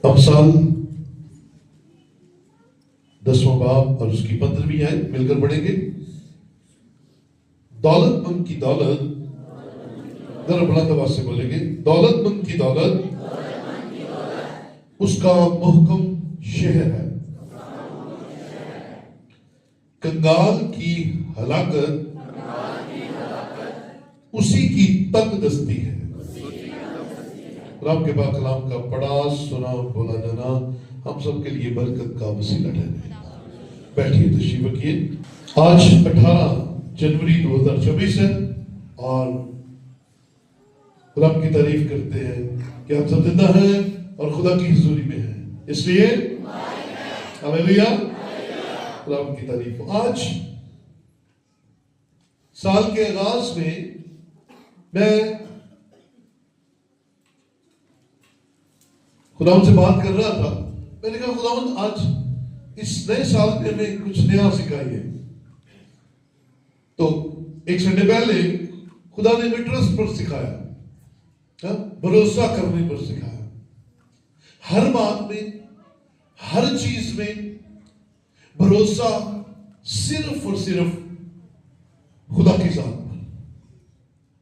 अब साल 10वां बाब और उसकी 15वीं आयत मिलकर पढ़ेंगे। दौलतमंद की दौलत, जरा बुलंद आवाज से बोलेंगे, दौलतमंद की दौलत उसका मुहकम शहर है, कंगाल की हलाकत उसी की तंगदस्ती है। रब के पाक कलाम का पढ़ा सुना बोला जाना हम सब के लिए बरकत का वसीला ठहरे। बैठिए, तशरीफ रखिए। आज 18 जनवरी 2024 है और रब की तारीफ करते हैं कि हम सब जिंदा हैं और खुदा की हुजूरी में हैं, इसलिए हालेलुया, रब की तारीफ। आज साल के आगाज में मैं खुदावंद से बात कर रहा था। मैंने कहा खुदावंद आज इस नए साल में हमें कुछ नया सिखाइए। तो एक संडे पहले खुदा ने हमें ट्रस्ट पर सिखाया, भरोसा करने पर सिखाया। हर बात में, हर चीज में भरोसा सिर्फ और सिर्फ खुदा की जात पर,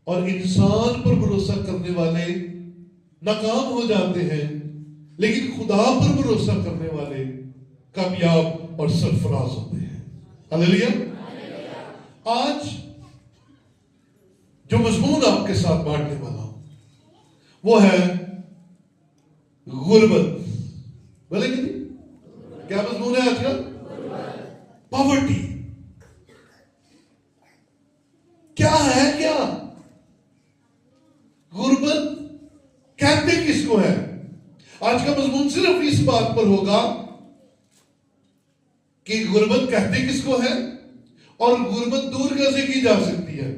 और इंसान पर भरोसा करने वाले नाकाम हो जाते हैं, लेकिन खुदा पर भरोसा करने वाले कामयाब और सरफराज होते हैं। हालेलुया। आज जो मजमून आपके साथ बांटने वाला हूं वो है गुर्बत। बोले कि क्या मजमून है आज का? पॉवर्टी। क्या है? क्या गुर्बत कहते किसको है? आज का मजमून सिर्फ इस बात पर होगा कि गुर्बत कहते किसको है और गुर्बत दूर कैसे की जा सकती है।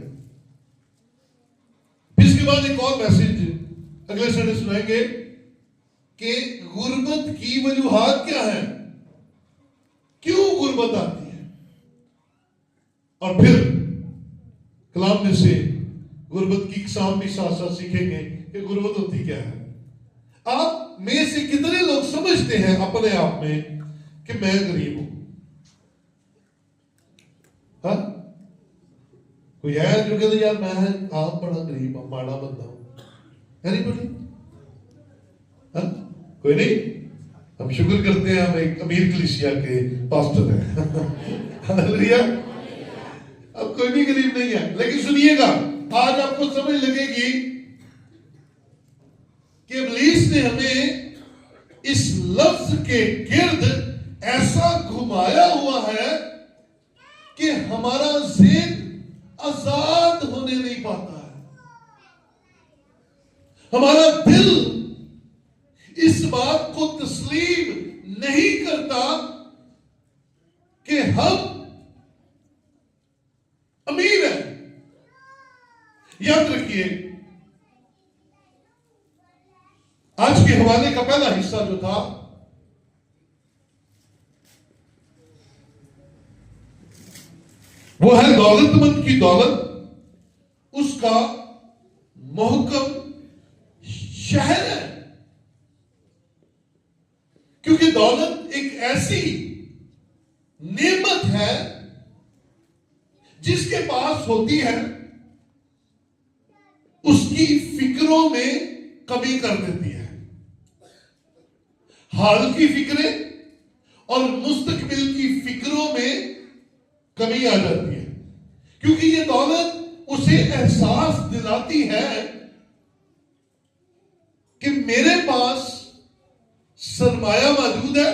इसके बाद एक और मैसेज अगले संडे सुनाएंगे कि गुर्बत की वजूहात क्या है, क्यों गुर्बत आती है, और फिर कलाम में से गुर्बत की इकसाम भी साथ साथ सीखेंगे कि गुर्बत होती क्या है। आप में से कितने लोग समझते हैं अपने आप में कि मैं गरीब हूं? हाँ, कोई है जो कहते यार मैं आप बड़ा गरीब हूं, माड़ा बंदा हूं? एनीबॉडी? हाँ, कोई नहीं? हम शुक्र करते हैं हम एक अमीर कलीसिया के पास्टर हैं। हालेलुया। अब कोई भी गरीब नहीं है, लेकिन सुनिएगा, आज आपको समझ लगेगी कि इब्लीस ने हमें इस लफ्ज के गिर्द ऐसा घुमाया हुआ है कि हमारा ज़हन आजाद होने नहीं पाता है। हमारा दिल इस बात को तस्लीम नहीं करता कि हम अमीर हैं। याद रखिए, आज के हवाले का पहला हिस्सा जो था वो है दौलतमंद की दौलत उसका मोहकम शहर है। क्योंकि दौलत एक ऐसी नेमत है जिसके पास होती है उसकी फिक्रों में कमी कर देती है। हाल की फिक्रें और मुस्तकबिल की फिक्रों में कमी आ जाती है, क्योंकि ये दौलत उसे एहसास दिलाती है कि मेरे पास सरमाया मौजूद है,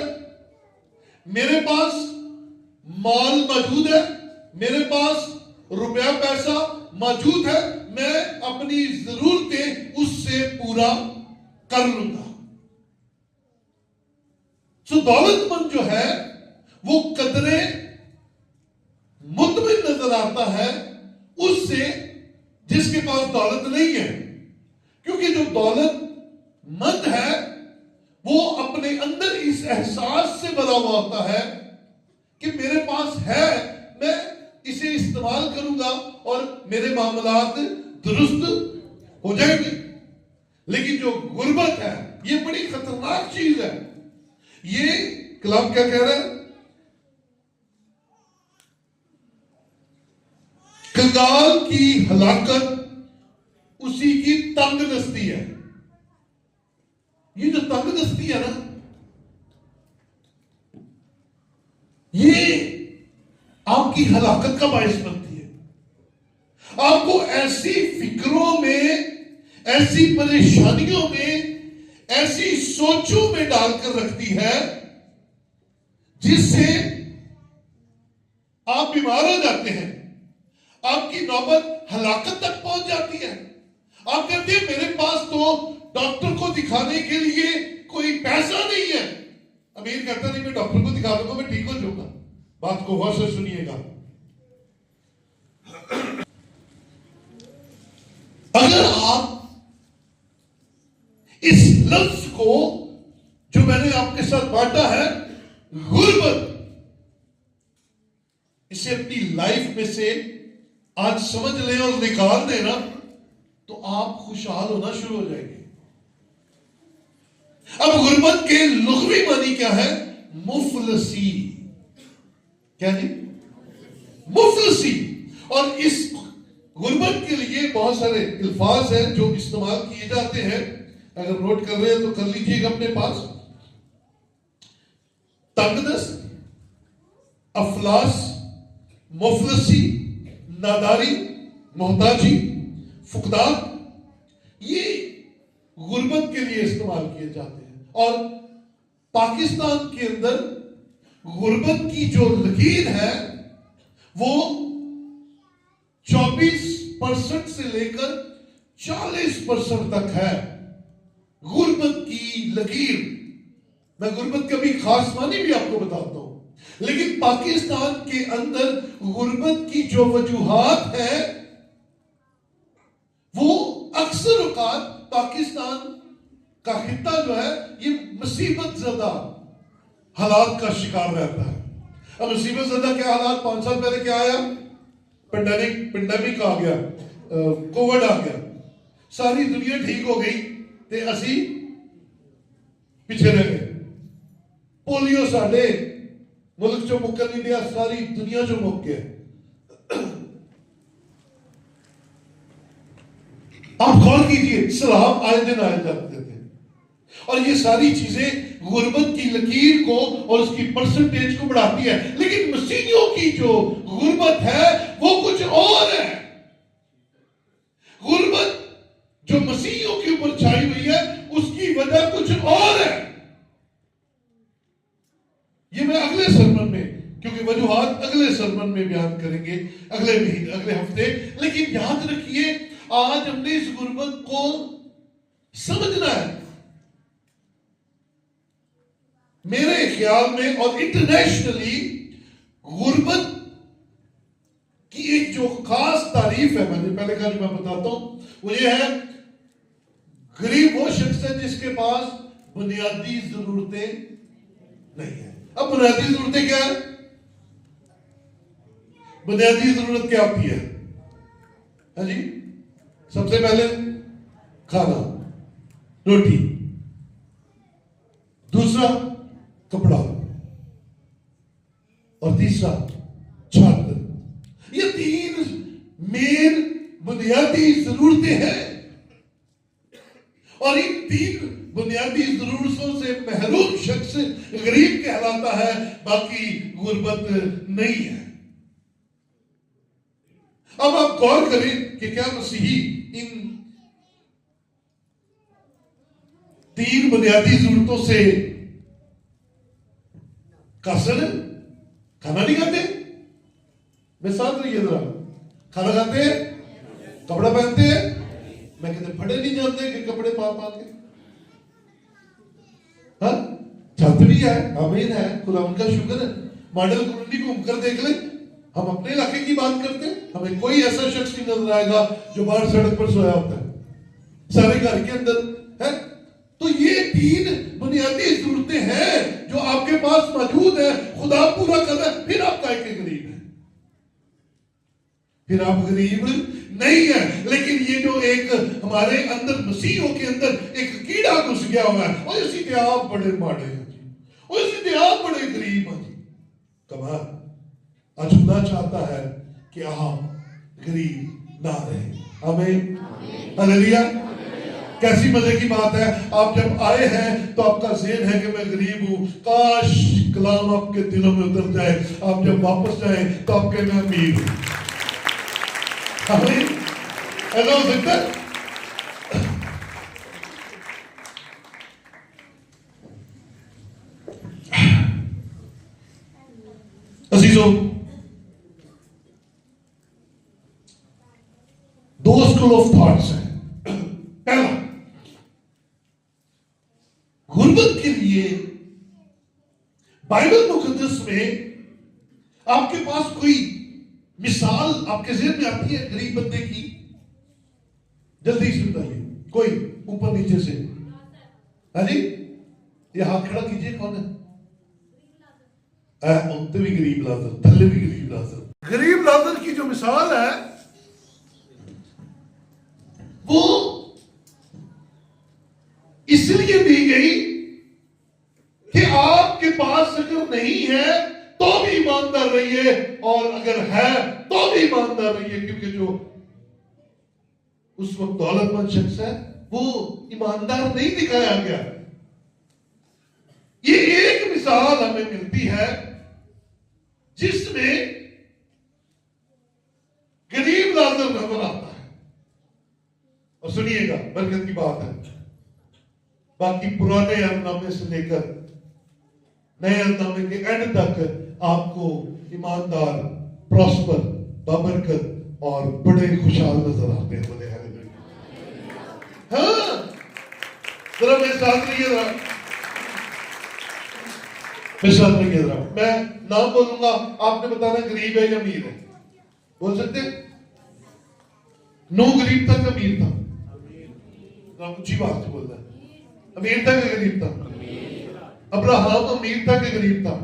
मेरे पास माल मौजूद है, मेरे पास रुपया पैसा मौजूद है, मैं अपनी जरूरतें उससे पूरा कर लूंगा। सो दौलतमंद जो है वो कदरे मुतमिन नजर आता है उससे जिसके पास दौलत नहीं है। क्योंकि जो दौलतमंद है वो अपने अंदर इस एहसास से भरा हुआ होता है कि मेरे पास है, मैं इसे इस्तेमाल करूंगा और मेरे मामलात दुरुस्त हो जाएंगे। लेकिन जो गुर्बत है ये बड़ी खतरनाक चीज है। ये कलाम क्या कह रहा है? कंगाल की हलाकत उसी की तंग दस्ती है। ये जो तंग दस्ती है ना, ये आपकी हलाकत का बायस बनती है। आपको ऐसी फिक्रों में, ऐसी परेशानियों में, ऐसी सोचों में डालकर रखती है जिससे आप बीमार हो जाते हैं। आपकी नौबत हलाकत तक पहुंच जाती है। आप कहते हैं मेरे पास तो डॉक्टर को दिखाने के लिए कोई पैसा नहीं है। अमीर कहता नहीं मैं डॉक्टर को दिखा दूंगा, मैं ठीक हो जाऊंगा। बात को गौर से सुनिएगा। अगर आप इस लफ्ज को जो मैंने आपके साथ बांटा है, गुर्बत, इसे अपनी लाइफ में से आज समझ लें और निकाल देना, तो आप खुशहाल होना शुरू हो जाएंगे। अब गुर्बत के लुग़वी मानी क्या है? मुफलसी। क्या जी? मुफलसी। और इस गुर्बत के लिए बहुत सारे अल्फाज हैं जो इस्तेमाल किए जाते हैं। अगर नोट कर रहे हैं तो कर लीजिएगा अपने पास। तंगदस्त, अफलास, मुफलसी, नादारी, मोहताजी, फुकदान, ये गुर्बत के लिए इस्तेमाल किए जाते हैं। और पाकिस्तान के अंदर गुर्बत की जो लकीर है वो 24% से लेकर 40% तक है। गुर्बत की लकीर, मैं गुर्बत के भी खास मानी भी आपको बताता हूं, लेकिन पाकिस्तान के अंदर गुर्बत की जो वजूहात है वो अक्सर औकात पाकिस्तान का खित्ता जो है ये मुसीबत ज़दा हालात का शिकार रहता है। अब मुसीबत ज़दा क्या हालात? 5 साल पहले क्या आया? पेंडेमिक आ गया, कोविड आ गया, सारी दुनिया ठीक हो गई ते असी पिछे रह गए। पोलियो साडे मुल्क चो मुक्कन नहीं दिया, सारी दुनिया चो मुक गया। आप गौर कीजिए, सलाब आए दिन आए जाते थे, और ये सारी चीजें गुर्बत की लकीर को और उसकी परसेंटेज को बढ़ाती है। लेकिन मसीहियों की जो गुर्बत है वो कुछ और है। गुर्बत जो मसीहियों के ऊपर छाई हुई है उसकी वजह कुछ और है। ये मैं अगले सरमन में, क्योंकि वजूहात अगले सरमन में बयान करेंगे, अगले महीने, अगले हफ्ते। लेकिन याद रखिए, आज हमने इस गुर्बत को समझना है। मेरे ख्याल में और इंटरनेशनली गुर्बत की एक जो खास तारीफ है, मैंने पहले कहा, जो मैं बताता हूं, वो ये है, गरीब वो शख्स है जिसके पास बुनियादी जरूरतें नहीं है। अब बुनियादी जरूरतें क्या है? बुनियादी जरूरत क्या होती है? हाँ जी, सबसे पहले खाना, रोटी, दूसरा कपड़ा, और तीसरा छत। ये 3 मेन बुनियादी जरूरतें हैं, और इन 3 बुनियादी जरूरतों से महरूम शख्स गरीब कहलाता है, बाकी गुर्बत नहीं है। अब आप गौर करें कि क्या मसीही इन 3 बुनियादी जरूरतों से कासिर है? खाना नहीं खाते? मैं साथ रहिए जरा। खाना खाते हैं, कपड़ा पहनते हैं। मैं कहते फटे नहीं जाते कि कपड़े पा के, हाँ, छत भी है, अमीन है, खुदा उनका शुक्र है। मॉडल कॉलोनी घूम कर देख ले, हम अपने इलाके की बात करते हैं, हमें कोई ऐसा शख्स नहीं नजर आएगा जो बाहर सड़क पर सोया होता है, सारे घर के अंदर है। तो ये 3 बुनियादी जरूरतें हैं जो आपके पास मौजूद है, खुदा पूरा कर रहा है, फिर आप काहे के गरीब हैं? फिर आप गरीब नहीं है। लेकिन ये जो एक हमारे अंदर मसीहों के अंदर एक कीड़ा घुस लिखा हुआ है और इसी ते आप बड़े माड़े हैं जी, और इसी ते आप बड़े गरीब हैं जी। कमाल। आज खुदा चाहता है कि आप गरीब ना रहें। आमीन, हालेलुया। कैसी मजे की बात है, आप जब आए हैं तो आपका ज़हन है कि मैं गरीब हूं। काश कलाम आपके दिलों में उतर जाए, आप जब वापस जाए तो आप कहें मैं अमीर हूं। आमीन, ऐसा हो सकता है? अजीजों, दो स्कूल ऑफ थॉट्स हैं। पहला, गुर्बत के लिए बाइबल मुकद्दस में आपके पास कोई मिसाल आपके ज़हन में आती है गरीब बंदे की? जल्दी से बताइए, कोई ऊपर नीचे से। हाँ जी, ये हाथ खड़ा कीजिए, कौन है? उत्ते भी गरीब लाजर, थल्ले भी गरीब लाजर। गरीब लाजर की जो मिसाल है वो इसलिए दी गई कि आपके पास अगर नहीं है तो भी ईमानदार रहिए, और अगर है तो भी ईमानदार रहिए, क्योंकि जो उस वक्त दौलतमंद शख्स है वो ईमानदार नहीं दिखाया गया। ये एक मिसाल हमें मिलती है जिसमें गरीब लाजर नजर आता है। और सुनिएगा, बरकत की बात है। बाकी पुराने अहदनामे से लेकर नए अहदनामे के एंड तक आपको ईमानदार, प्रॉस्पर, बाबरकत और बड़े खुशहाल नजर आते हैं। बोले हालेलुया। हाँ, जरा मेरे साथ रहिए, जरा मेरे साथ रहिए जरा। मैं नाम बोलूंगा, आपने बताना गरीब है या अमीर है। बोल सकते हैं? नूह गरीब था कि अमीर था? ऊंची बात से बोलता है। अमीर था कि गरीब था? अब्राहम अमीर था कि गरीब था?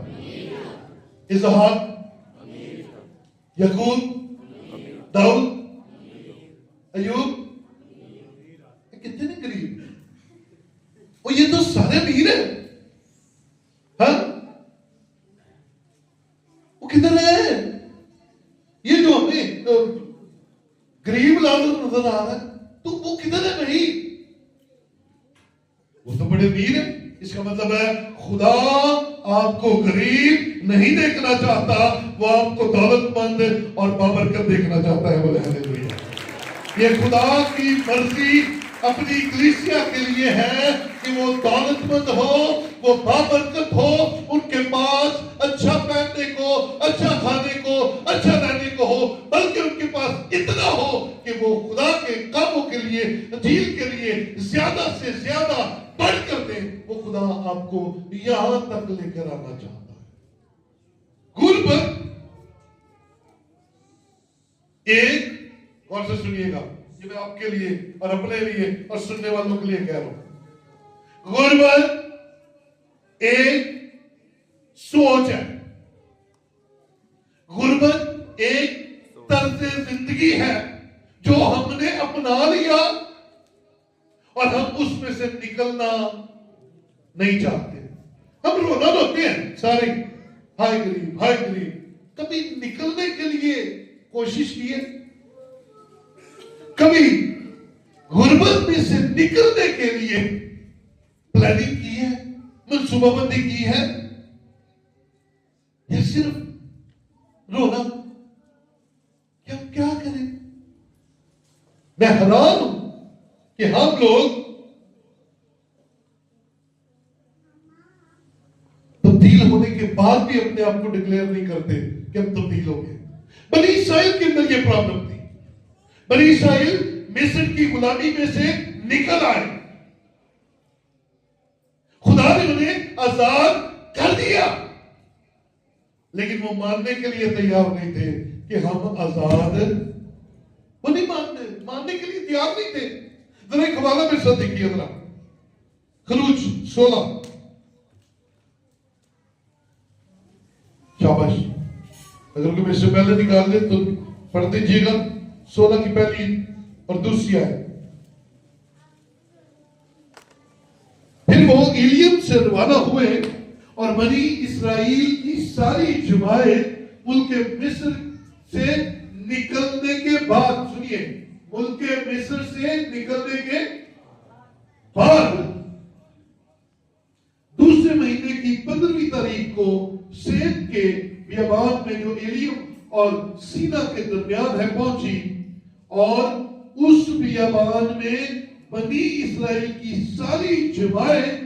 इसहाक, याकूब, दाऊद, अयूब, कितने गरीब? और ये तो सारे अमीर हैं। हाँ, वो किधर है? ये जो हमें गरीब लाजर नजर आ रहा है, तो वो किधर है भाई? वो तो बड़े अमीर है। इसका मतलब है खुदा आपको गरीब नहीं देखना चाहता, वो आपको दौलतमंद और बाबरकत देखना चाहता है। बोले हालेलुया। ये खुदा की मर्जी अपनी कलीसिया के लिए है कि वो दौलतमंद हो, वो बाबरकत हो, उनके पास अच्छा पहनने को, अच्छा खाने को, अच्छा रहने को हो, बल्कि उनके पास इतना हो कि वो खुदा के कामों के लिए, इंजील के लिए ज्यादा से ज्यादा बढ़ कर दे। वो खुदा आपको यहां तक लेकर आना चाहता है। गुर्बत एक, और से सुनिएगा, ये मैं आपके लिए और अपने लिए और सुनने वालों के लिए कह रहा हूं। गुर्बत एक सोच है, गुर्बत एक तर्ज जिंदगी है जो हमने अपना लिया और हम उसमें से निकलना नहीं चाहते। हम रोना रोते हैं सारे, हाय गरीब, हाय गरीब। कभी निकलने के लिए कोशिश की है? कभी गुर्बत में से निकलने के लिए प्लानिंग की है, मनसूबाबंदी की है, या सिर्फ रोना? क्या करें? मैं हैरान हूं कि हम लोग तब्दील होने के बाद भी अपने आप को डिक्लेयर नहीं करते कि हम तब्दील हो गए। बनी इस्राइल के अंदर यह प्रॉब्लम थी। बनी इस्राइल मिस्र की गुलामी में से निकल आए, खुदा ने उन्हें आजाद कर दिया, लेकिन वो मानने के लिए तैयार नहीं थे कि हम आजाद। वो नहीं मानने के लिए तैयार नहीं थे। जरा एक हवाला मेरे साथ देखिए, जरा खरूज 16। शाबाश, अगर कोई मेरे से पहले निकाल दे तो पढ़ दीजिएगा। 16 की पहली और दूसरी आयत। वो इलियम से रवाना हुए और बनी इसराइल की सारी जमात मुल्क मिस्र से निकलने के बाद, सुनिए, मुल्क मिस्र से निकलने के बाद दूसरे महीने की 15वीं तारीख को सेब के बियाबान में जो एलियम और सीना के दरमियान है पहुंची, और उस बियाबान में बनी इसराइल की सारी जमात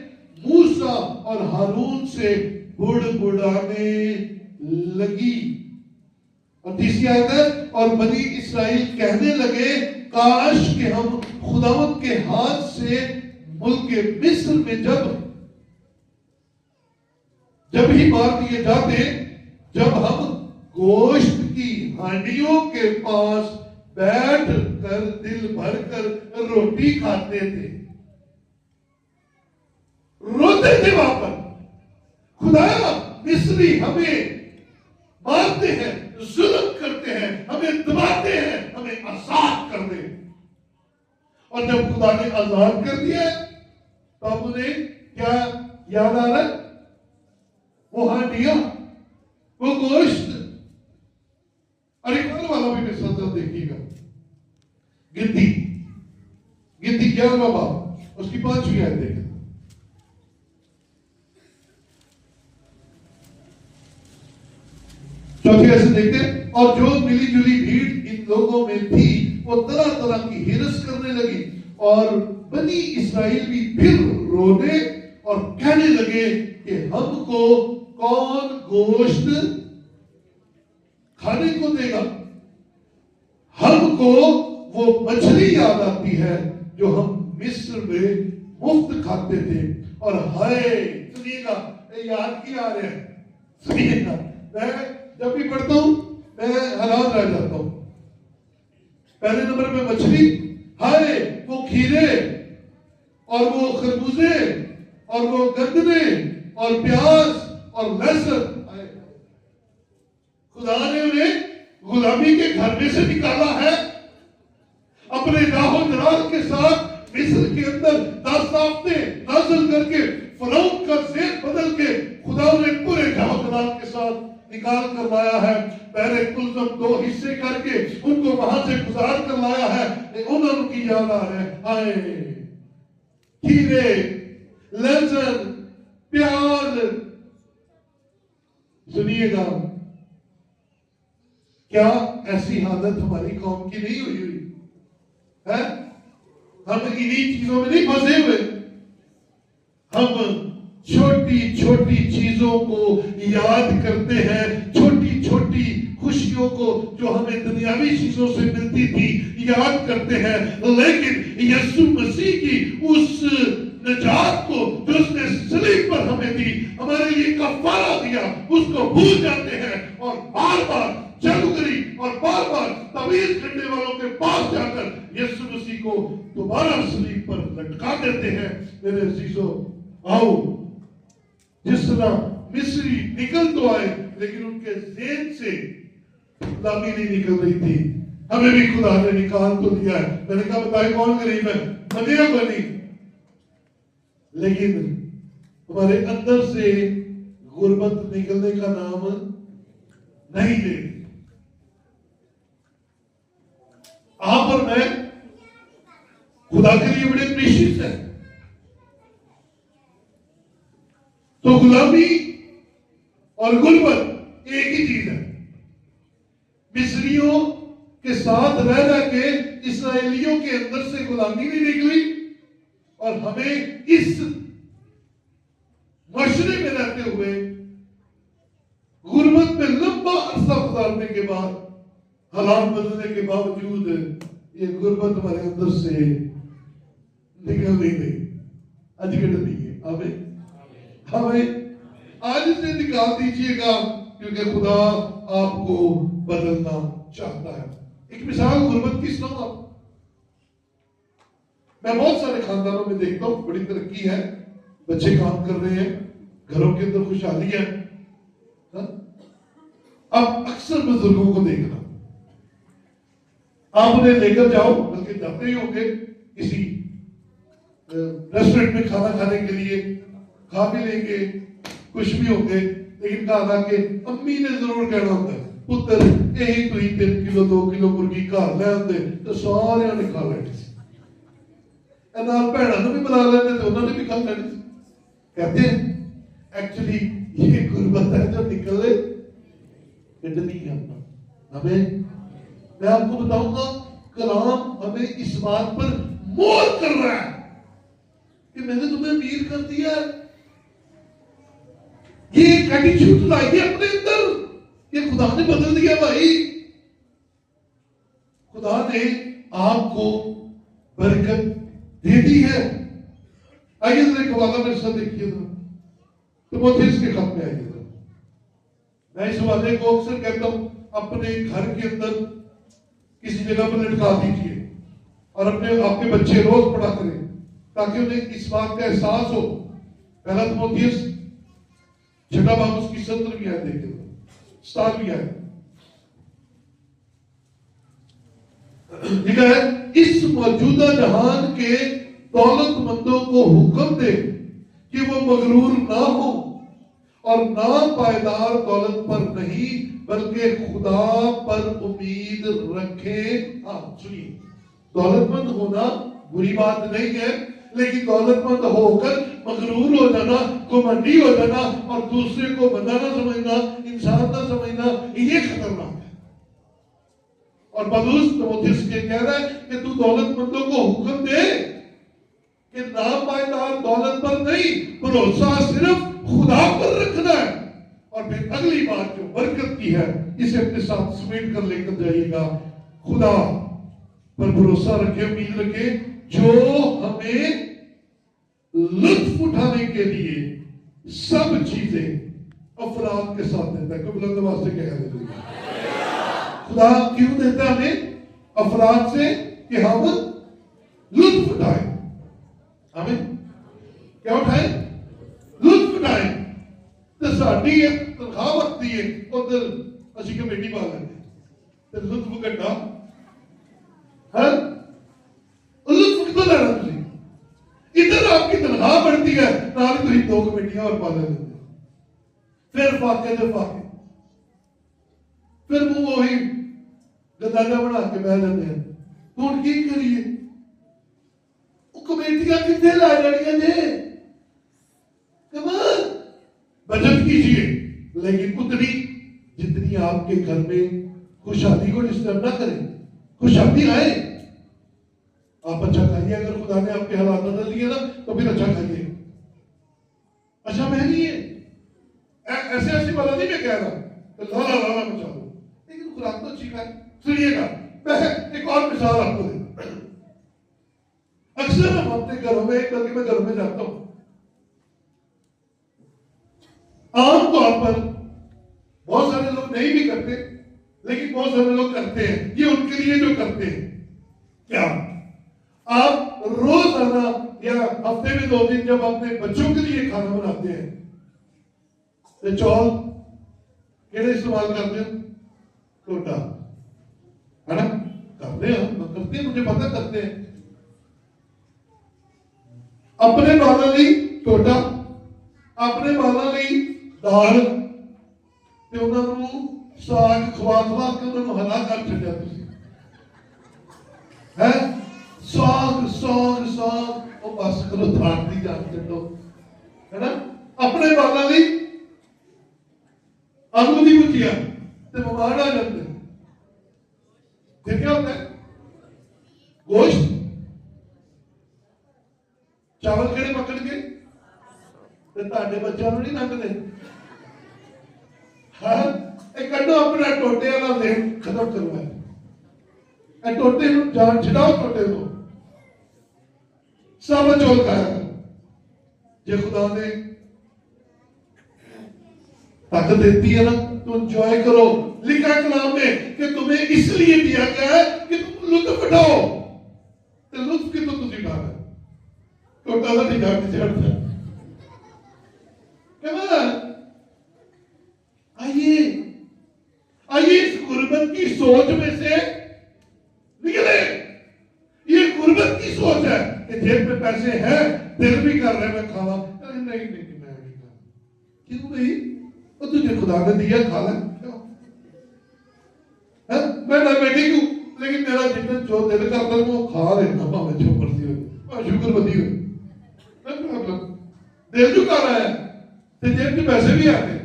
मूसा और हारून से बुड़बुड़ाने लगी। और तीसरी आयत है, और बनी इसराइल कहने लगे, काश कि हम खुदावंद के हाथ से मुल्क मिस्र में जब ही मार दिए जाते, जब हम गोश्त की हांडियों के पास बैठ कर दिल भर कर रोटी खाते थे, रोते थे वहां पर, खुदाया मिस्री हमें मारते हैं, जुल्म करते हैं, हमें दबाते हैं, हमें आजाद कर दे। और जब खुदा ने आजाद कर दिया तो अब उन्हें क्या याद आ रहा है? वो हांडिया, वो गोश्त। और एक वाला भी मेरे साथ देखिएगा, गिनती 11वां बाब उसकी 5वीं आयत देखिए। चौथी ऐसे देखते हैं, और जो मिली जुली भीड़ इन लोगों में थी वो तरह तरह की हिरस करने लगी, और बनी इसराइल भी फिर रोने और कहने लगे कि हमको कौन गोश्त खाने को देगा? हमको वो मछली याद आती है जो हम मिस्र में मुफ्त खाते थे। और हाय, सुनिएगा, याद की आ रहे हैं, सुनिएगा, मैं जब भी पढ़ता हूं मैं हैरान रह जाता हूं। पहले नंबर पे मछली, हाय वो खीरे और वो खरबूजे और वो गन्ने और प्याज और लहसुन। खुदा ने उन्हें गुलामी के घर में से निकाला है, अपने राहो जलाल के साथ मिस्र के अंदर दास्ताफ्ते नाज़िल करके फरौन का ज़ेर बदल के खुदा ने पूरे राहो जलाल के साथ निकाल कर लाया है। पहले कुल 2 हिस्से करके उनको वहां से गुजार कर लाया है। उन्होंने की याद आ रहा है, हाय खीरे, लहसुन, प्याज। सुनिएगा, क्या ऐसी हालत हमारी कौम की नहीं हुई है? हम इन्हीं चीजों में नहीं फंसे हुए। हम छोटी छोटी चीजों को याद करते हैं, छोटी छोटी खुशियों को जो हमें दुनियावी चीजों से मिलती थी याद करते हैं, लेकिन यीशु मसीह की उस निजात को जो उसने सलीब पर हमें दी, हमारे लिए कफारा दिया, उसको भूल जाते हैं और बार बार जादूगरी और बार बार तवीज करने वालों के पास जाकर यीशु मसीह को दोबारा सलीब पर लटका देते हैं। मेरे अजीजों, आओ, जिस तरह मिस्री निकल तो आए लेकिन उनके ज़हन से गुलामी नहीं निकल रही थी, हमें भी खुदा ने निकाल तो दिया है। मैंने कहा बताए कौन गरीब है? बनिया बनी, लेकिन हमारे अंदर से गुर्बत निकलने का नाम नहीं ले। आप और मैं खुदा के लिए बड़े प्रीशियस है। तो गुलामी और गुर्बत एक ही चीज है। मिस्रियों के साथ रह के इसराइलियों के अंदर से गुलामी नहीं निकली, और हमें इस मशरे में रहते हुए गुर्बत में लंबा अरसा गुजारने के बाद, हालात बदलने के बावजूद ये गुर्बत हमारे अंदर से निकल नहीं गई, अजगड़ नहीं है। हमें आज से निकाल दीजिएगा, क्योंकि खुदा आपको बदलना चाहता है। एक मिसाल गुर्बत की सुनाऊं आप। मैं बहुत सारे खानदानों में देखता हूं, बड़ी तरक्की है, बच्चे काम कर रहे हैं, घरों के अंदर खुशहाली है। अब अक्सर बुजुर्गों को देखना, आप उन्हें लेकर जाओ, बल्कि जाते ही होंगे किसी रेस्टोरेंट में खाना खाने के लिए खा भी लेंगे, खुश भी होंगे, लेकिन कहा था कि अम्मी ने जरूर कहना होता है पुत्र यही तू 3 किलो 2 किलो मुर्गी घर ले आते तो सारे ने खा लेनी सी, नाल भैनों ने भी बुला लेते तो उन्होंने भी खा लेनी सी। कहते हैं एक्चुअली ये गुर्बत है जो निकले नहीं करना हमें। मैं आपको बताऊंगा कलाम हमें इस बात पर मोर कर रहा है कि मैंने तुम्हें अमीर कर दिया है। ये एक एटीट्यूड लाइए अपने अंदर, ये खुदा ने बदल दिया भाई। खुदा ने आपको बरकत दे दी है। आइए जरा एक हवाला मेरे साथ देखिए, तीमुथियुस के खत में आइए। मैं इस हवाले को अक्सर कहता हूं अपने घर के अंदर किसी जगह पर लटका दीजिए और अपने आपके बच्चे रोज पढ़ा करें ताकि उन्हें इस बात का एहसास हो। पहला तीमुथियुस 6 बाब उसकी 17वीं आयत देखिए, 7वीं आयत लिखा है, इस मौजूदा जहान के दौलतमंदों को हुक्म दे कि वो मगरूर ना हो और ना पायदार दौलत पर नहीं बल्कि खुदा पर उम्मीद रखें। हाँ सुनिए, दौलतमंद होना बुरी बात नहीं है, लेकिन दौलतमंद होकर मगरूर हो जाना, घमंडी हो जाना और दूसरे को बंदा ना समझना, इंसान ना समझना, ये खतरनाक है। और पौलुस तीमुथियुस के कह रहा है कि तू दौलतमंदों को हुक्म दे कि नापायदार दौलत पर नहीं, भरोसा सिर्फ खुदा पर रखना है। और फिर अगली बात जो बरकत की है इसे अपने साथ समेट कर लेकर जाइएगा। खुदा पर भरोसा रखे, उम्मीद रखे जो हमें लुत्फ उठाने के लिए सब चीजें अफराद के साथ देता है। कोई बुलंद आवाज से कह खुदा क्यों देता है हमें अफराद से कि हम लुत्फ उठाए। हमें क्या उठाए? लुत्फ उठाए। तो साड़ी तनख्वाह वक्ती है उधर असी कमेटी पा लेंगे तो लुत्फ घटा है, लुत्फ कितना लेना तुझे? इधर आपकी तनख्वाह बढ़ती है नाल तुम 2 कमेटियां और पा लेंगे, फिर फाके दे फाके, फिर वो वही गदाना बना के बह जाते हैं। तो हम की करिए? कमेटियां कितने ला जानियां ने? कमाल बचत कीजिए, लेकिन उतनी जितनी आपके घर में खुशहाली को डिस्टर्ब ना करें, खुशहाली आए। आप अच्छा खाइए, अगर खुदा ने आपके हालात बदल दिए ना तो फिर अच्छा खाइए। अच्छा मैं नहीं है ऐसे ऐसी बात नहीं मैं कह रहा तो लाला लाला मचा दो, लेकिन खुराक तो अच्छी खाए। सुनिएगा मैं एक और मिसाल आपको देता। अक्सर हम अपने घरों में, बल्कि मैं घरों में जाता हूं, आमतौर पर बहुत सारे लोग नहीं भी करते लेकिन बहुत सारे लोग करते हैं। ये उनके लिए जो करते हैं, क्या आप रोजाना या हफ्ते में 2 दिन जब अपने बच्चों के लिए खाना बनाते हैं तो चौल केड़े इस्तेमाल करते हैं? टोटा, है ना? करते हैं, करते हैं, मुझे पता करते हैं। अपने बालों ਲਈ टोटा, अपने बालों ਲਈ दाल ਤੇ ਉਹਨਾਂ ਨੂੰ ਸਾਗ ਖਵਾ ਖਵਾ ਕੇ ਉਹਨਾਂ ਨੂੰ ਹਲਾ ਕਰ ਛੱਡਿਆ ਤੁਸੀਂ ਹੈ। ਸਾਗ ਸਾਗ ਸਾਗ ਉਹ ਬਸ ਕਰੋ, ਥਾਣ ਦੀ ਜਾਨ ਛੱਡੋ, है ना? अपने बालों ਲਈ आलू की भुजिया ते बीमार आ जाते। फिर क्या होता है? गोश्त चावल केड़े पकड़ के ते ताड़े बच्चों नहीं लंघते। हाँ कड्डो अपना टोटे वाला लेन खत्म करवाए, टोटे जान छिड़ाओ, टोटे को सब चौल खाया करो। जे खुदा ने ताकत देती है ना तो एंजॉय करो। लिखा कलाम में कि तुम्हें इसलिए दिया गया है कि तुम लुत्फ उठाओ, तो लुत्फ की तो तुम उठाना टोटा सा नहीं जाके चढ़ता। आइए आइए इस गुर्बत की सोच में से निकले। ये गुर्बत की सोच है कि जेब में पैसे हैं दिल भी कर रहा है मैं खावा, नहीं नहीं नहीं मैं नहीं खाना। क्यों भाई? तो तुझे खुदा ने दिया, खा ले। मैं डायबिटिक हूं, लेकिन मेरा जितना जो दिल करता है वो खा लेना, भावे जो मर्जी हो, शुगर बदी हो, प्रॉब्लम। दिल जो कर रहा है तो जेब च पैसे भी आ गए,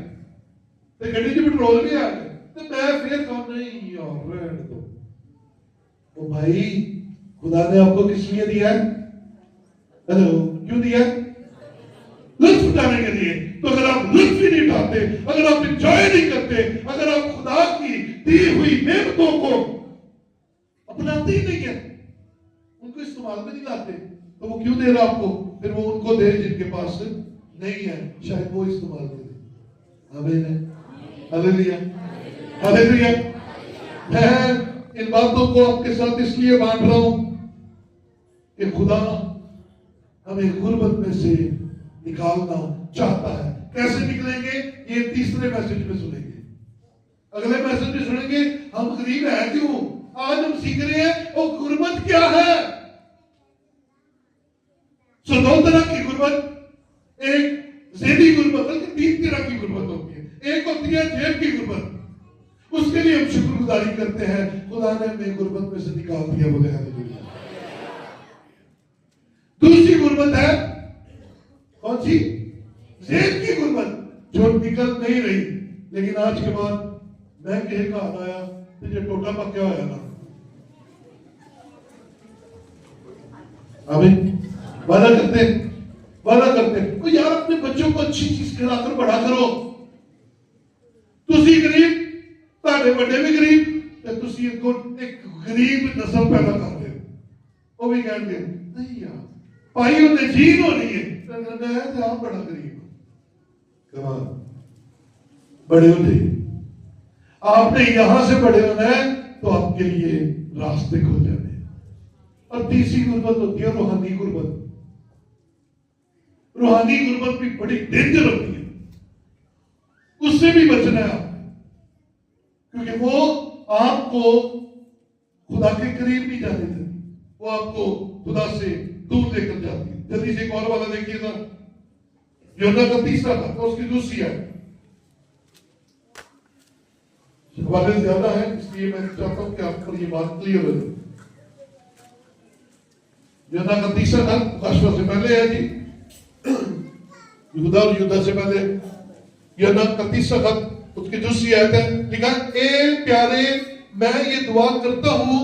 तो गड्डी च पेट्रोल भी आ गए, तो मैं फिर कहूं नहीं यार रहने दो। तो भाई खुदा ने आपको किस लिए दिया है? हेलो, क्यों दिया? लुत्फ उठाने के लिए। तो अगर आप लुत्फ ही नहीं उठाते, अगर आप एंजॉय नहीं करते, अगर आप खुदा की दी हुई नेमतों को अपनाते ही नहीं है, उनको इस्तेमाल में नहीं लाते, तो वो क्यों दे रहा आपको? फिर वो उनको दे जिनके पास नहीं है, शायद वो इस्तेमाल करे। आमीन, हालेलुया, हालेलुया। मैं इन बातों को आपके साथ इसलिए बांट रहा हूं कि खुदा हमें गुर्बत में से निकालना चाहता है। कैसे निकलेंगे? ये तीसरे मैसेज में सुनेंगे। अगले मैसेज में सुनेंगे हम गरीब है क्यों। आज हम सीख रहे हैं वो गुर्बत क्या है। सो दो तरह की गुर्बत, एक ज़ेदी गुर्बत, बल्कि तीन तरह की गुर्बत होती है। एक होती है जेब की गुर्बत, उसके लिए हम शुक्रगुजारी करते हैं, खुदा ने हमें गुर्बत में से निकाल दिया, बोले हालेलुया। दूसरी गुर्बत है कौन सी? जेब की गुर्बत, जो निकल नहीं रही, लेकिन आज के बाद मैं कहे का आया तुझे टोटा पक्या होया ना। अभी वादा करते ओ यार अपने बच्चों को अच्छी चीज खिलाकर बड़ा करो। तुसी गरीब, ताड़े बड़े भी गरीब, ते तुसी एक गरीब नस्ल पैदा कर रहे हो। वो भी कहते नहीं यार भाई उन्हें जीन होनी है, मैं तो आप बड़ा गरीब हूं। बड़े होते आपने यहां से बड़े होना है तो आपके लिए रास्ते खुल जाने। और तीसरी गुर्बत होती है रूहानी गुर्बत। रूहानी गुर्बत भी बड़ी डेंजर होती है, उससे भी बचना है आप, क्योंकि वो आपको खुदा के करीब नहीं जाने देती, वो आपको खुदा से दूर लेकर जाती है। जल्दी से एक और वाला देखिएगा, यूहन्ना का तीसरा था तो उसकी दूसरी है। वाले ज्यादा है इसलिए मैं चाहता हूं कि आप पर ये बात क्लियर हो जाए। यूहन्ना का तीसरा था, काशवा से पहले है जी, यहूदा और यूदा से पहले। यूहन्ना का तीसरा था, उसकी दूसरी आयत है, ठीक है। ए प्यारे, मैं ये दुआ करता हूं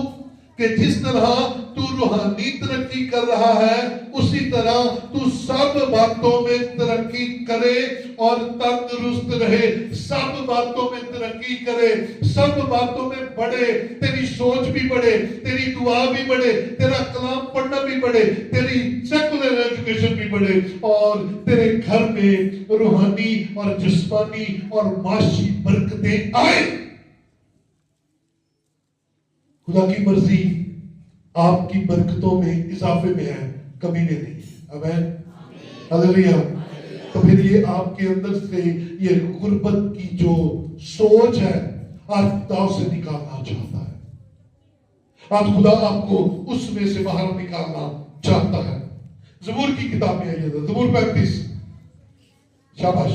कि जिस तरह तू रूहानी तरक्की कर रहा है, उसी तरह तू सब बातों में तरक्की करे और तंदुरुस्त रहे। सब बातों में तरक्की करे, सब बातों में बढ़े, तेरी सोच भी बढ़े, तेरी दुआ भी बढ़े, तेरा कलाम पढ़ना भी बढ़े, तेरी सेकुलर एजुकेशन भी बढ़े, और तेरे घर में रूहानी और जिस्मानी और माशी बरकतें आए। खुदा की मर्जी आपकी बरकतों में इजाफे में है, कमी में नहीं है। आमीन, हालेलुया। तो फिर ये आपके अंदर से ये गुर्बत की जो सोच है आज खुदा से निकालना चाहता है। आज खुदा आपको उसमें से बाहर निकालना चाहता है। ज़बूर की किताब में आइए, ज़बूर 35, शाबाश,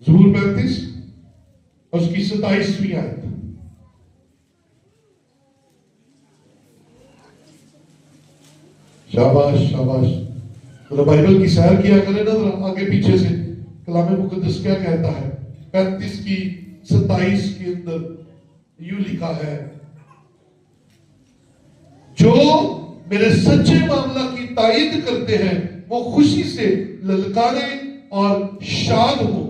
ज़बूर 35 और उसकी 27वीं आयत। शाबाश शाबाश। तो बाइबल की सैर किया करें ना जरा आगे पीछे से, कलाम मुकद्दस क्या कहता है। 35 की 27 के अंदर यूं लिखा है, जो मेरे सच्चे मामला की तायद करते हैं वो खुशी से ललकारे और शाद हो।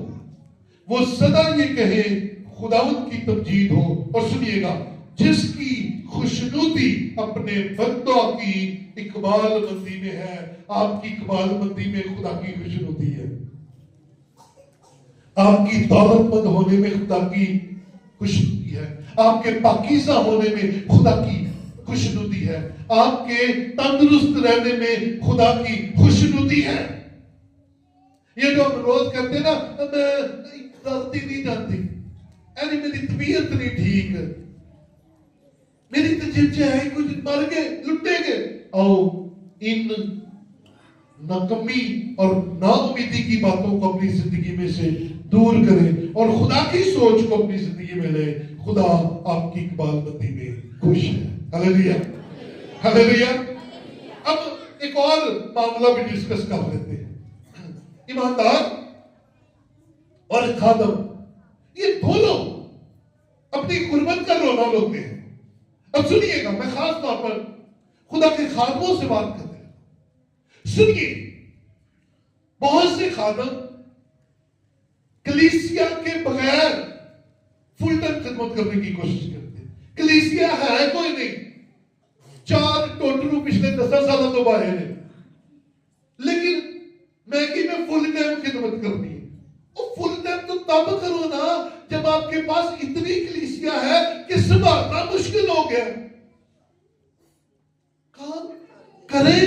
वो सदा ये कहे खुदावंद की तमजीद हो। और सुनिएगा, जिसकी खुशनुदी अपने बंदों की इकबाल मंदी में है। आपकी इकबाल मंदी में खुदा की खुशनुदी है। आपकी दौलतमंद होने में खुदा की खुशनुदी है। आपके पाकीज़ा होने में खुदा की खुशनुदी है। आपके तंदुरुस्त रहने में खुदा की खुशनुदी है। ये जो हम रोज कहते हैं ना, मैं गलती नहीं जानती, यानी मेरी तबीयत नहीं ठीक, मेरी तो जिज्जे है कुछ मर गए, लुटे गए। आओ इन नाकामी और नाउमीदी की बातों को अपनी जिंदगी में से दूर करें और खुदा की सोच को अपनी जिंदगी में ले। खुदा आपकी इकबालबंदी में खुश है। Hallelujah, hallelujah. अब एक और मामला भी डिस्कस कर लेते हैं। ईमानदार और खादम, ये दोनों अपनी गुर्बत का रोना रोते हैं। अब सुनिएगा, मैं खास तौर पर खुदा के खादमों से बात कर रहा हूं। सुनिए, बहुत से खादम कलीसिया के बगैर फुल टाइम खिदमत करने की कोशिश करते हैं। कलीसिया है कोई नहीं, 4 टोटलू पिछले 10 सालों तो बाहर है, लेकिन मैगी में फुल टाइम खिदमत करनी है। वो फुल टाइम तो तब करो ना जब आपके पास इतनी कलीसिया है कि संभालना मुश्किल हो गया। काम करें,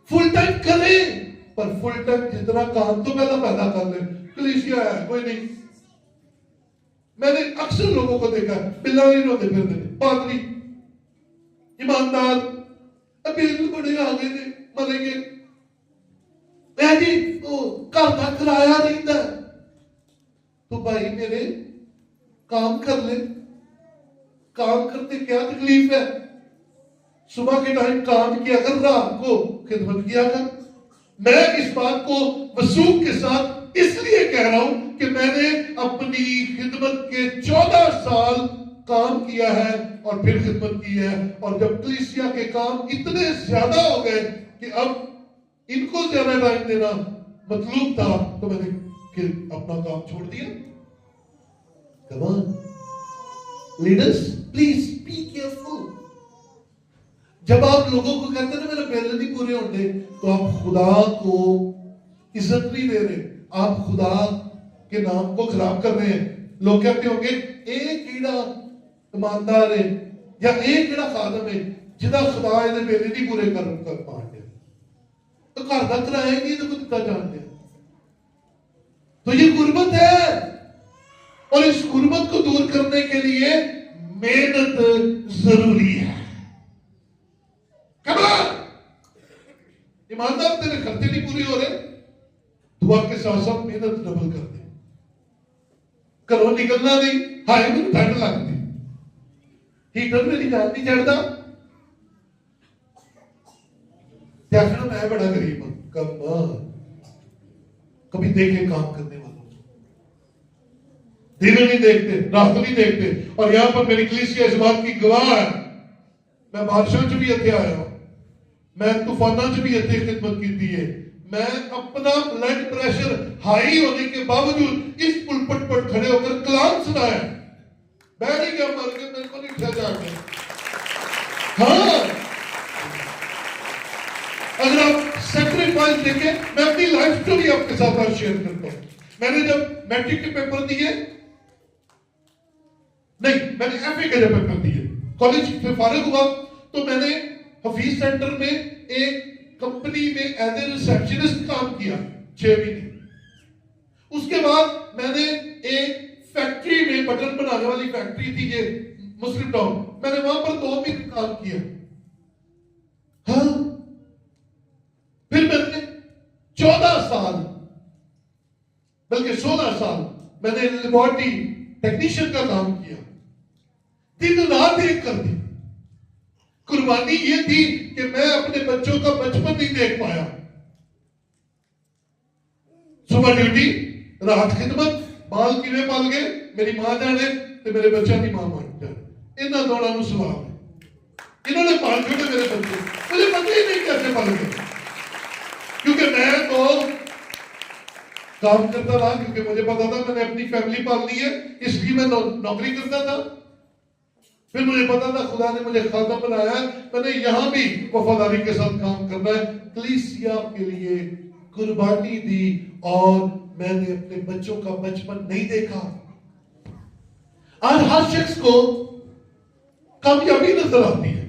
फुल टाइम करें, पर फुल टाइम जितना काम तो पहला पैदा कर ले। कलीसिया है कोई नहीं। मैंने अक्सर लोगों को देखा, बिल्ला नहीं रोते फिरते, पादरी ईमानदार, बिल बड़े आ गए थे, मरेंगे जी, घर का किराया नहीं, तो भाई मेरे काम कर ले। काम करते क्या तकलीफ है? सुबह के टाइम काम किया कर, रात को खिदमत किया कर। मैं इस बात को वसूख के साथ इसलिए कह रहा हूं कि मैंने अपनी खिदमत के 14 साल काम किया है और फिर खिदमत की है। और जब कलीसिया के काम इतने ज्यादा हो गए कि अब इनको ज्यादा टाइम देना मतलूब था, तो मैंने फिर अपना काम छोड़ दिया। Come on leaders, please be careful. जब आप लोगों को कहते हैं ना मेरे बिल नहीं पूरे होते, तो आप खुदा को इज्जत नहीं दे रहे, आप खुदा के नाम को खराब कर रहे हैं। लोग कहते होंगे एक कीड़ा ईमानदार है या एक कीड़ा खादम है जिदा खुदा इहदे बिल नहीं पूरे कर पाते, तो घर का किराया नहीं तो कितना जानते। तो ये गुर्बत है, और इस गुर्बत को दूर करने के लिए मेहनत जरूरी है। ईमानदार, तेरे खर्चे नहीं पूरे हो रहे, दुआ के साथ साथ मेहनत डबल कर दे। घरों निकलना नहीं, हाय मैं ठंड लगती, हीटर मेरी जान नहीं चढ़ता, देखना मैं बड़ा गरीब हूं। कभी देखे काम करने वालों, दिन नहीं देखते, रात नहीं देखते। और यहां पर मेरी कलीसिया इस बात की गवाह है। मैं बादशाह च भी इत्थे आया हूं, मैं तूफाना च भी इत्थे खिदमत की है। मैं अपना ब्लड प्रेशर हाई होने के बावजूद इस पुलपट पर खड़े होकर कलाम सुनाया। मैं नहीं गया मर के, मेरे को नहीं उठा जाके। हाँ, अगर आप सेक्रीफाइस देखें, मैं अपनी लाइफ स्टोरी आपके साथ आज शेयर करता हूं। मैंने जब मैट्रिक के पेपर दिए, नहीं मैंने एफए के जब पेपर दिए, कॉलेज से फारिग हुआ, तो मैंने हफीज सेंटर में एक कंपनी में एज ए रिसेप्शनिस्ट काम किया 6 महीने। उसके बाद मैंने एक फैक्ट्री में, बटन बनाने वाली फैक्ट्री थी ये मुस्लिम टाउन, मैंने वहां पर 2 महीने काम किया। हाँ, फिर मैंने 14 साल बल्कि 16 साल मैंने लेबोरेटरी टेक्नीशियन का काम किया। दिन रात एक कर दी। कुर्बानी ये थी कि मैं अपने बच्चों का बचपन नहीं देख पाया। सुबह ड्यूटी, रात खिदमत, बाल किवें पल गए मेरी मां जाने ते मेरे बच्चा की मां मान जाने। इन्होंने दोनों को सवाल है, इन्होंने पाल छोड़े मेरे बच्चे, मुझे पता ही नहीं कैसे पल गए, क्योंकि मैं तो काम करता था, क्योंकि मुझे पता था मैंने अपनी फैमिली पालनी है, इसलिए मैं नौकरी करता था। फिर मुझे पता था खुदा ने मुझे खादम बनाया, मैंने यहां भी वफादारी के साथ काम करना है, कलीसिया के लिए कुर्बानी दी, और मैंने अपने बच्चों का बचपन नहीं देखा। आज हर शख्स को कामयाबी नजर आती है,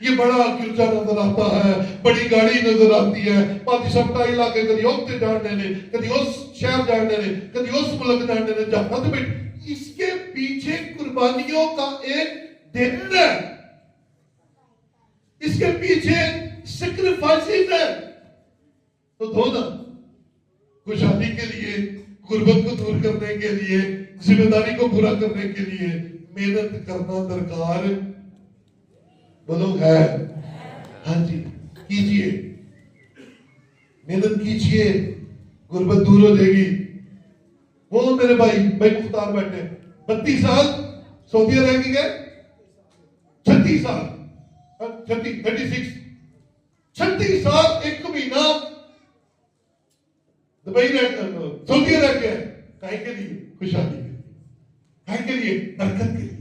ये बड़ा गिरजा नजर आता है, बड़ी गाड़ी नजर आती है, पाती सबका इलाके कभी उत्ते जाने ने, कभी उस शहर जाने ने, कभी उस मुल्क जाने ने, जाना तो बेट इसके पीछे कुर्बानियों का एक दिन है। इसके पीछे सैक्रिफाइसेस है। तो दो ना, खुशहाली के लिए, गुर्बत को दूर करने के लिए, जिम्मेदारी को पूरा करने के लिए मेहनत करना दरकार, बोलो है। हाँ जी, कीजिए, मेहनत कीजिए, गुर्बत दूर हो जाएगी। वो मेरे भाई मुख्तार बैठे 32 साल सऊदी रह के गए, 36 साल 36 साल 1 महीना दुबई सऊदी रह गया। काहे के लिए? खुशहाली के लिए। काहे के लिए? बरकत के लिए।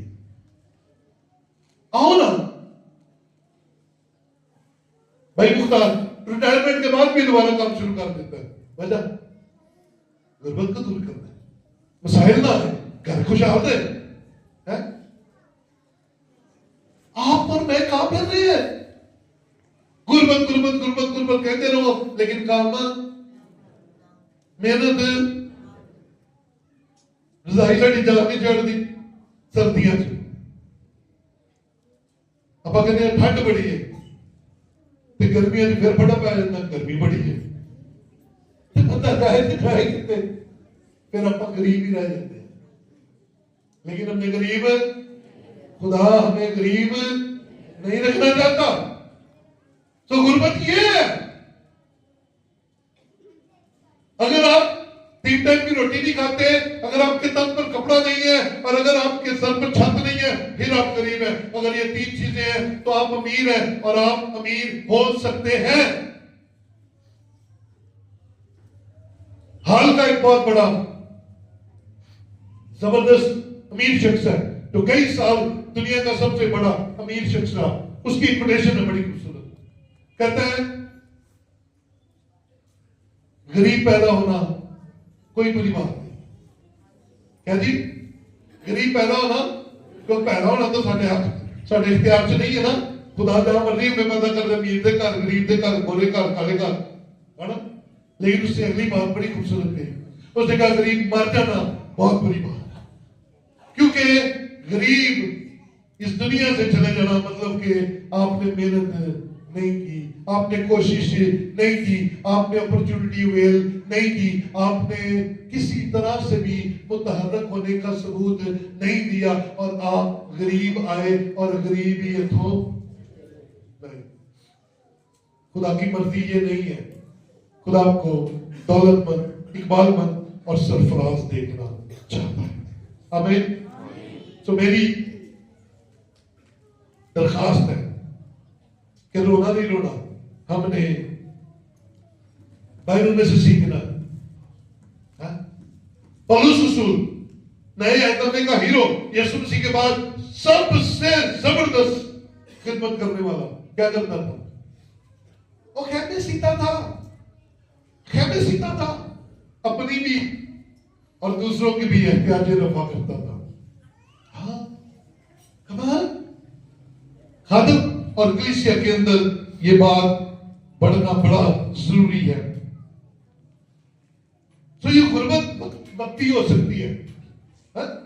आओ ना भाई मुख्तार रिटायरमेंट के बाद भी दोबारा काम शुरू कर देता है। वजह गुर्बत को दूर करना है, मसाइल ना है, घर खुशहाल है। आप और मैं काम कर रहे हैं, गुर्बत गुर्बत गुर्बत गुर्बत कहते रहो, लेकिन काम मेहनत रजाई साड़ी जान नहीं चढ़ती सर्दियों च। आप कहते हैं ठंड बड़ी है, तो गर्मियों फिर बड़ा पै जाता, गर्मी बड़ी है, तो बंदा जाए तो जाए कितने, फिर आप गरीब ही रह जाते हैं। लेकिन हमने गरीब, खुदा हमें गरीब नहीं रखना चाहता। तो गुर्बत ये है, अगर आप 3 टाइम की रोटी नहीं खाते, अगर आपके तन पर कपड़ा नहीं है, और अगर आपके सर पर छत नहीं है, फिर आप गरीब हैं। अगर ये 3 चीजें हैं तो आप अमीर हैं, और आप अमीर हो सकते हैं। हाल का एक बहुत बड़ा जबरदस्त अमीर शख्स है, तो कई साल दुनिया का सबसे बड़ा अमीर शख्स रहा। उसकी कोटेशन है बड़ी खूबसूरत, कहता है गरीब पैदा होना कोई बुरी बात नहीं। क्या जी? गरीब पैदा होना, क्यों पैदा होना तो साढ़े हाथ साढ़े इख्तियार च नहीं है ना। खुदा जहां मर्जी हमें पैदा कर दे, अमीर दे घर, गरीब दे घर, गोरे घर, काले घर, है ना। लेकिन उससे अगली बात बड़ी खूबसूरत है, उसने कहा गरीब मर जाना बहुत बुरी बात है, क्योंकि गरीब इस दुनिया से चले जाना मतलब कि आपने मेहनत नहीं की, आपने कोशिश नहीं की, आपने अपॉर्चुनिटी वेल नहीं की, आपने किसी तरह से भी मुतहर्रक होने का सबूत नहीं दिया, और आप गरीब आए और गरीब ही थो नहीं। खुदा की मर्जी ये नहीं है। खुदा आपको दौलतमंद, इकबालमंद और सरफराज देखना चाहता है। आमीन। तो मेरी दरखास्त है कि रोना नहीं रोना, हमने बाइबल में से सीखना है। पौलुस रसूल नए अहद का हीरो, यीशु मसीह के बाद सबसे जबरदस्त खिदमत करने वाला क्या करता था? वो खेमे सीता था, खेमे सीता था, अपनी भी और दूसरों की भी एहतियाज रफा करता था। हाँ, कमाल। खादम और कलीसिया के अंदर ये बात बढ़ना बड़ा जरूरी है। तो ये गुर्बत वक्ती हो सकती है,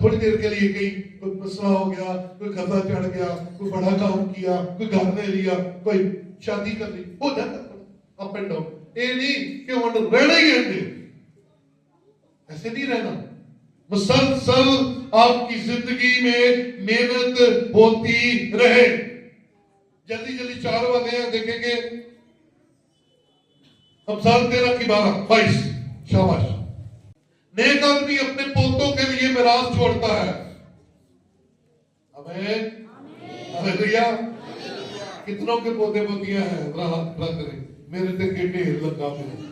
थोड़ी देर के लिए कहीं कोई मसला हो गया, कोई कर्जा चढ़ गया, कोई बड़ा काम किया, कोई घर ले लिया, कोई शादी कर ली, हो जाता अप एंड डाउन। ये नहीं कि हम रहना ही रहते, ऐसे नहीं रहना। मुसलसल आपकी जिंदगी में मेहनत होती रहे। जल्दी जल्दी 4 वाले हैं, देखेंगे अमसाल 13:12-22। शाबाश। नेक आदमी अपने पोतों के लिए मिरास छोड़ता है। आमीन, हालेलुया। कितनों के पोते पोतियां हैं? हाथ खड़ा करें। मेरे ते के ढेर लगा मेरे।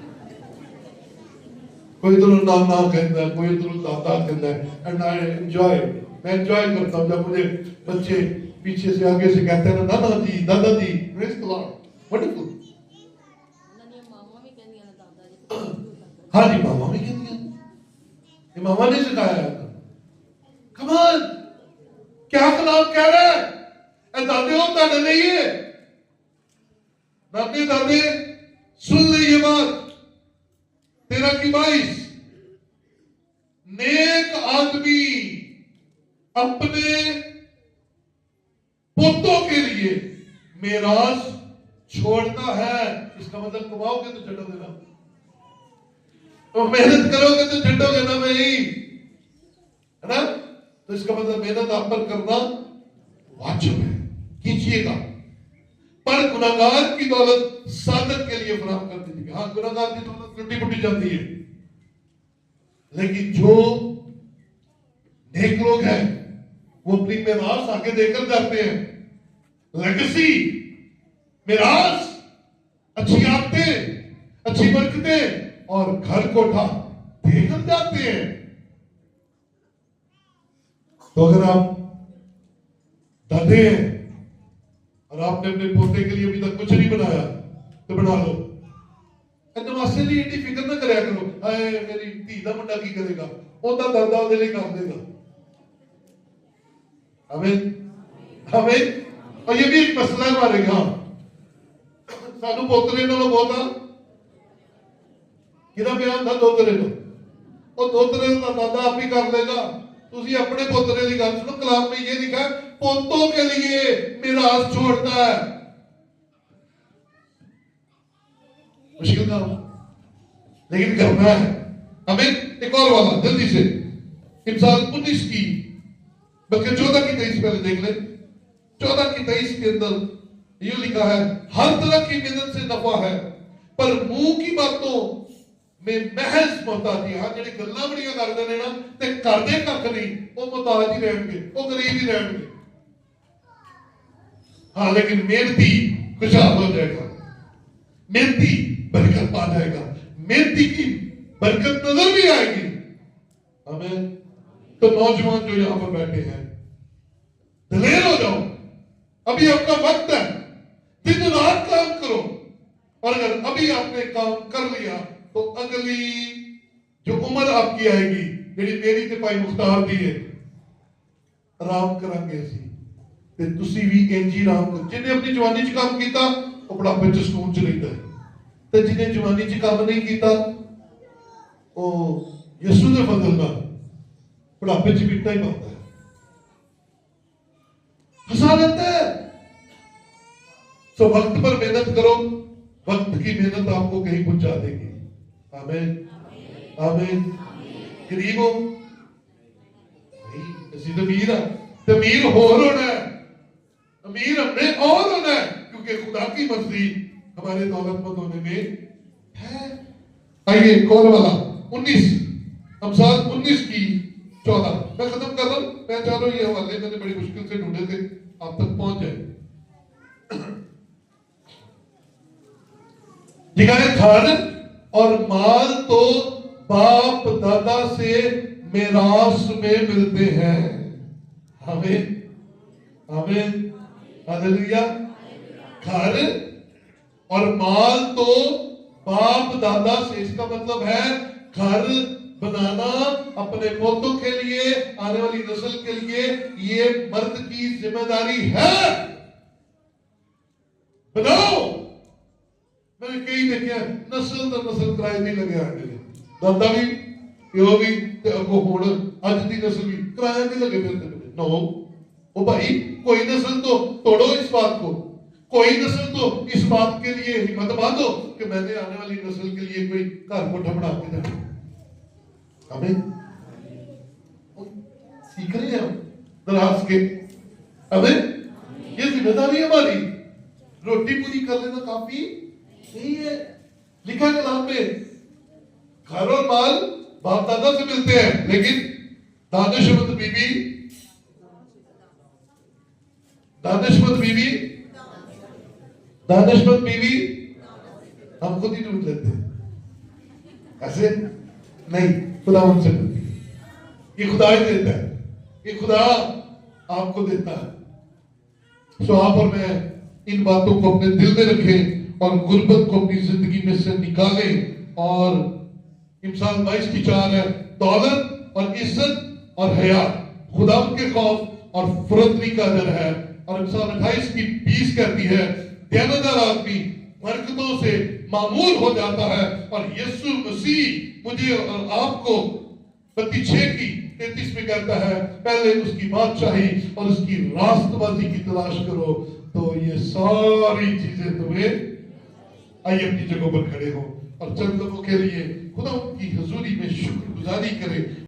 कोई तो नाना कहता है, कोई तो दादा कहता है, एंड आई एंजॉय। मैं एंजॉय करता हूं जब मुझे बच्चे पीछे से आगे से कहते हैं ना दादाजी दादाजी, प्रेज द लॉर्ड, वंडरफुल। हाँ जी, मामा भी कहती है, ये मामा ने सिखाया है। कमाल, क्या कलाम कह रहा है। दादे हो दादे नहीं है, दादे दादे सुन ले ये बात। 13:22। नेक आदमी अपने पोतों के लिए मेराज छोड़ता है, इसका मतलब कमाओगे तो छड़ोगे ना, तो मेहनत करोगे तो छड़ोगे ना भाई, है ना। तो इसका मतलब मेहनत आप पर करना वाजिब है, कीजिएगा। पर गुनाहगार की दौलत साधक के लिए फराहम कर दीजिएगा। हाँ, गुनाहगार की दौलत टूटी फूटी जाती है, लेकिन जो नेक लोग हैं वो अपनी मेरास आगे देकर जाते हैं। लेगेसी, मेरास, अच्छी आदतें, अच्छी बरकतें और घर कोठा देकर जाते हैं। तो अगर आप दादे हैं और आपने अपने पोते के लिए अभी तक कुछ नहीं बनाया तो बना लो। नमासे लिए इतनी फिक्र ना कराया करो, हाय मेरी धी का मुंडा की करेगा, ओदा दादा ਉਹਦੇ ਲਈ कर देगा। आमीन, आमीन। और ये भी एक मसला है हमारे यहाँ, सानू पोतरे नालों बहुत किदा बयान था दोतरे नो, और दोतरे का दादा आप ही कर लेगा। तुसी अपने पोतरे की गल सुनो, कलाम में ये लिखा है पोतों के लिए मिरास छोड़ता है। मुश्किल काम, लेकिन करना है हमें। एक और वाला जल्दी से, इमसाल 19 की, बल्कि 14 की 23 पहले देख ले। 14 की 23 के अंदर ये लिखा है, हर तरह की मेहनत से नफा है, पर मुंह की बातों में महज मोहताजी। हाँ, जेडी गल्लां बड़ियां करदे ने ना ते करदे कख नहीं, वो मोहताज ही रहणगे, वो गरीब ही रहणगे। हाँ, लेकिन मेहनती खुशहाल हो जाएगा, मेहनती बरकत पा जाएगा, मेहनती की बरकत नजर भी आएगी हमें। तो नौजवान जो यहां पर बैठे हैं, दिलेर हो जाओ, अभी आपका वक्त है, दिन रात काम करो। और अगर अभी आपने काम कर लिया तो अगली जो उम्र आपकी आएगी, जेडी मेरी ते भाई मुख्तार दी है, आराम करांगे असी ते तुसी भी इंज ही आराम करो। जिन्हें अपनी जवानी च काम किया वो बुढ़ापे च सुकून च रहिंदा है, ते जिन्हें जवानी च काम नहीं किया वो यसू दे फजल नाल बुढ़ापे च पीटा ही पाता है, फंसा लेता है। सो वक्त पर मेहनत करो, वक्त की मेहनत आपको कहीं पहुंचा देगी। आमीन, आमीन। गरीब हो नहीं, तो अमीर है, तो अमीर होर होना है, अमीर हमने और होना है, क्योंकि खुदा की मर्जी हमारे दौलतमंद होने में है। आइए एक और वाला 19, अमसाल 19 की 14। मैं खत्म कर रहा हूं, मैं चाह रहा हूं ये हवाले मैंने बड़ी मुश्किल से ढूंढे थे, आप तक पहुंच जाए। लिखा है, धन और माल तो बाप दादा से मेरास में मिलते हैं। आमीन, आमीन, हालेलुया। घर और माल तो बाप दादा से, इसका मतलब है घर बनाना अपने पोतों के लिए, आने वाली नस्ल के लिए, ये मर्द की जिम्मेदारी है। बनाओ। मैंने कई देखे नस्ल दर नस्ल किराए नहीं लगे आने, दादा भी प्यो भी ते अगो हुण अज दी नस्ल भी किराया नहीं लगे फिरते। नो ओ भाई, कोई नस्ल तो तोड़ो इस बात को, कोई नस्ल तो इस बात के लिए हिम्मत बांधो कि मैंने आने वाली नस्ल के लिए कोई घर कोठा बना के देना। आमीन। सीख रहे हैं हम दराज के। आमीन। ये जिम्मेदारी हमारी, रोटी पूरी कर लेना काफी नहीं है। लिखा कलाम में, घर और माल बाप दादा से मिलते हैं, लेकिन दानिशमंद बीवी, दानिशमंद बीवी, दानिशमंद बीवी हम खुद ही ढूंढ लेते हैं। ऐसे नहीं, खुदा उनसे मिलती है। ये खुदा ही देता है, ये खुदा आपको देता है। सो आप और मैं इन बातों को अपने दिल में रखें और गुर्बत को अपनी जिंदगी में से निकालें। और इमसाल 22 की 4 है, दौलत और इज्जत और हया खुदा के खौफ और फुरतनी का डर है। और इमसाल 28 की 20 कहती है, दयानतदार आदमी बरकतों से मामूल हो जाता है। और यीशु मसीह मुझे और आपको 32 की 33 में कहता है, पहले उसकी बादशाही और उसकी रास्तबाजी की तलाश करो, तो ये सारी चीजें तुम्हें, आइए अपनी जगहों पर खड़े हो और चंद लोगों के लिए खुदा उनकी हजूरी में शुक्रगुजारी करें।